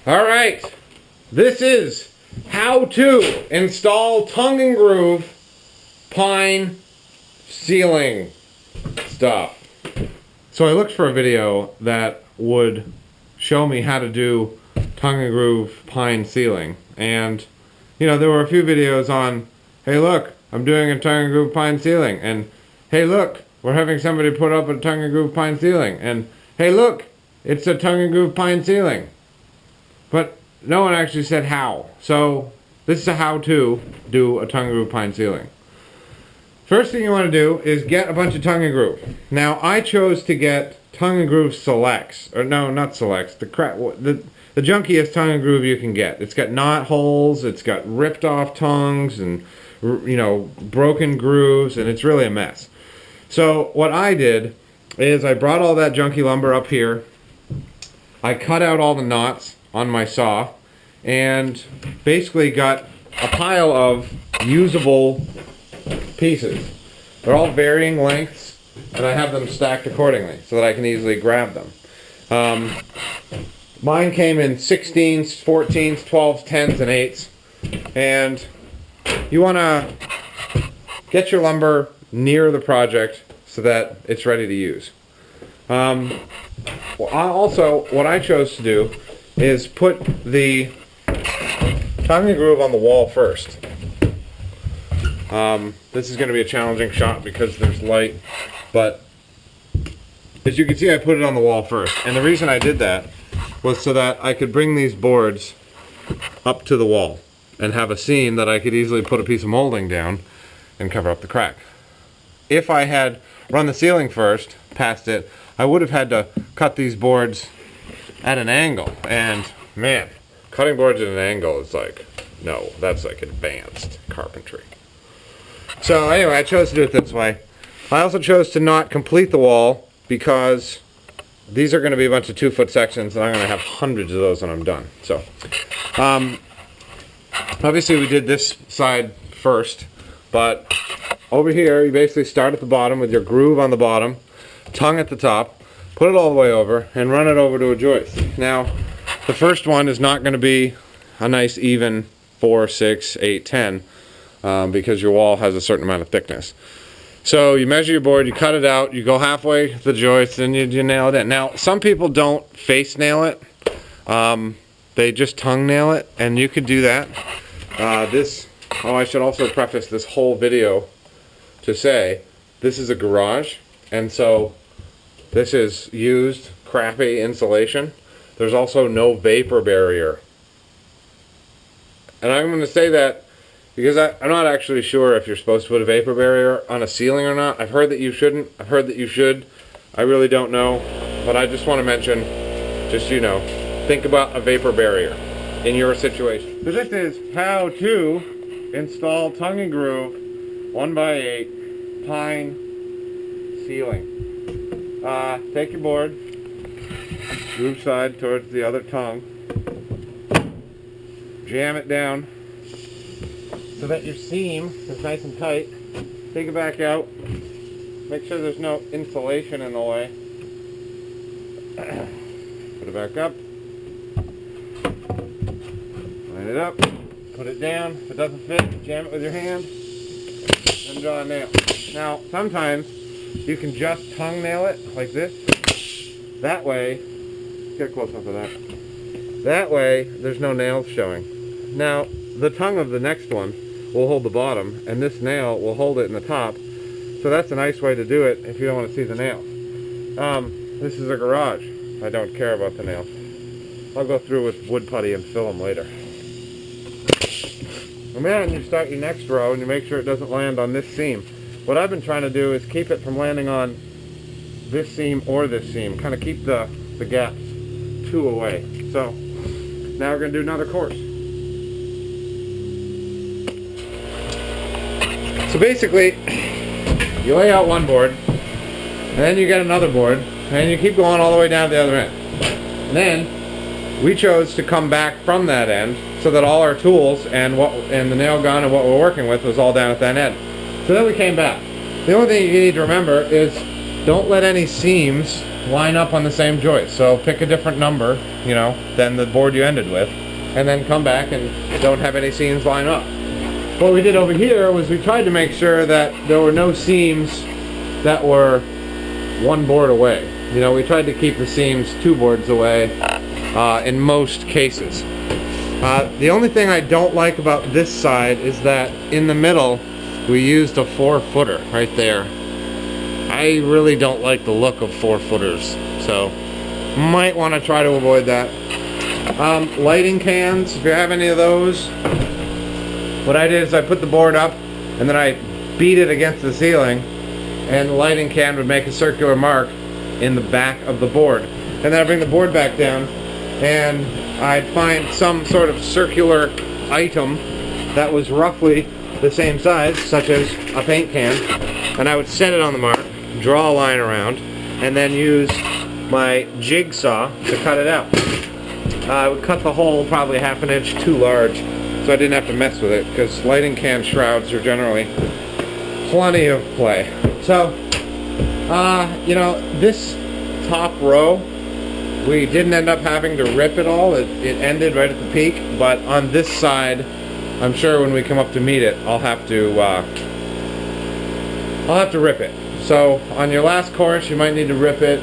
Alright, this is how to install tongue and groove pine ceiling stuff. So I looked for a video that would show me how to do tongue and groove pine ceiling, and you know, there were a few videos on, hey look, I'm doing a tongue and groove pine ceiling, and hey look, we're having somebody put up a tongue and groove pine ceiling, and hey look, it's a tongue and groove pine ceiling. But no one actually said how. So this is a how to do a tongue and groove pine ceiling. First thing you want to do is get a bunch of tongue and groove. Now I chose to get tongue and groove selects, or no, not selects, the junkiest tongue and groove you can get. It's got knot holes, it's got ripped off tongues, and you know, broken grooves, and it's really a mess. So what I did is I brought all that junky lumber up here. I cut out all the knots on my saw and basically got a pile of usable pieces. They're all varying lengths, and I have them stacked accordingly so that I can easily grab them. Mine came in 16s, 14s, 12s, 10s, and 8s. And you want to get your lumber near the project so that it's ready to use. Also, what I chose to do is put the tongue and groove on the wall first. This is going to be a challenging shot because there's light, but as you can see, I put it on the wall first. And the reason I did that was so that I could bring these boards up to the wall and have a seam that I could easily put a piece of molding down and cover up the crack. If I had run the ceiling first, past it, I would have had to cut these boards at an angle. And man, cutting boards at an angle is like, no, that's like advanced carpentry. So anyway, I chose to do it this way. I also chose to not complete the wall because these are going to be a bunch of 2-foot sections, and I'm going to have hundreds of those when I'm done. So, obviously we did this side first, but over here you basically start at the bottom with your groove on the bottom, tongue at the top, put it all the way over, and run it over to a joist. Now, the first one is not going to be a nice even 4, 6, 8, 10, because your wall has a certain amount of thickness. So you measure your board, you cut it out, you go halfway to the joist, and you nail it in. Now, some people don't face nail it. They just tongue nail it, and you could do that. I should also preface this whole video to say, this is a garage, and so this is used crappy insulation. There's also no vapor barrier. And I'm going to say that because I'm not actually sure if you're supposed to put a vapor barrier on a ceiling or not. I've heard that you shouldn't. I've heard that you should. I really don't know. But I just want to mention, just so you know, think about a vapor barrier in your situation. So this is how to install tongue and groove 1x8 pine ceiling. Take your board, groove side towards the other tongue, jam it down so that your seam is nice and tight. Take it back out. Make sure there's no insulation in the way. Put it back up. Line it up. Put it down. If it doesn't fit, jam it with your hand and draw a nail. Now, sometimes you can just tongue nail it like this. That way, get a close up of that. That way, there's no nails showing. Now, the tongue of the next one will hold the bottom, and this nail will hold it in the top. So that's a nice way to do it if you don't want to see the nails. This is a garage. I don't care about the nails. I'll go through with wood putty and fill them later. And then you start your next row and you make sure it doesn't land on this seam. What I've been trying to do is keep it from landing on this seam or this seam. Kind of keep the gaps 2 away. So now we're going to do another course. So basically, you lay out one board, and then you get another board, and you keep going all the way down to the other end. And then we chose to come back from that end so that all our tools and the nail gun and what we're working with was all down at that end. So then we came back. The only thing you need to remember is don't let any seams line up on the same joist. So pick a different number, you know, than the board you ended with, and then come back and don't have any seams line up. What we did over here was we tried to make sure that there were no seams that were one board away. You know, we tried to keep the seams 2 boards away in most cases. The only thing I don't like about this side is that in the middle we used a 4-footer right there. I really don't like the look of 4-footers, so might want to try to avoid that. Lighting cans, if you have any of those, what I did is I put the board up and then I beat it against the ceiling, and the lighting can would make a circular mark in the back of the board. And then I bring the board back down and I'd find some sort of circular item that was roughly the same size, such as a paint can, and I would set it on the mark, draw a line around, and then use my jigsaw to cut it out. I would cut the hole probably 1/2 inch too large, so I didn't have to mess with it, because lighting can shrouds are generally plenty of play. So, you know, this top row, we didn't end up having to rip it all. It ended right at the peak, but on this side, I'm sure when we come up to meet it, I'll have to rip it. So on your last course, you might need to rip it.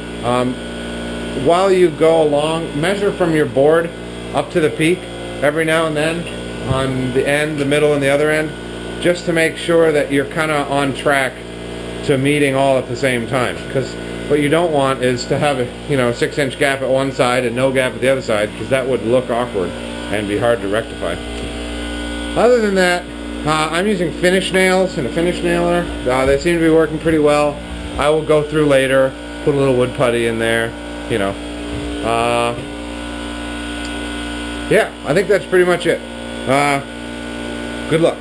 While you go along, measure from your board up to the peak every now and then on the end, the middle, and the other end, just to make sure that you're kind of on track to meeting all at the same time. Because what you don't want is to have a 6-inch gap at one side and no gap at the other side, because that would look awkward and be hard to rectify. Other than that, I'm using finish nails and a finish nailer. They seem to be working pretty well. I will go through later, put a little wood putty in there, you know. Yeah, I think that's pretty much it. Good luck.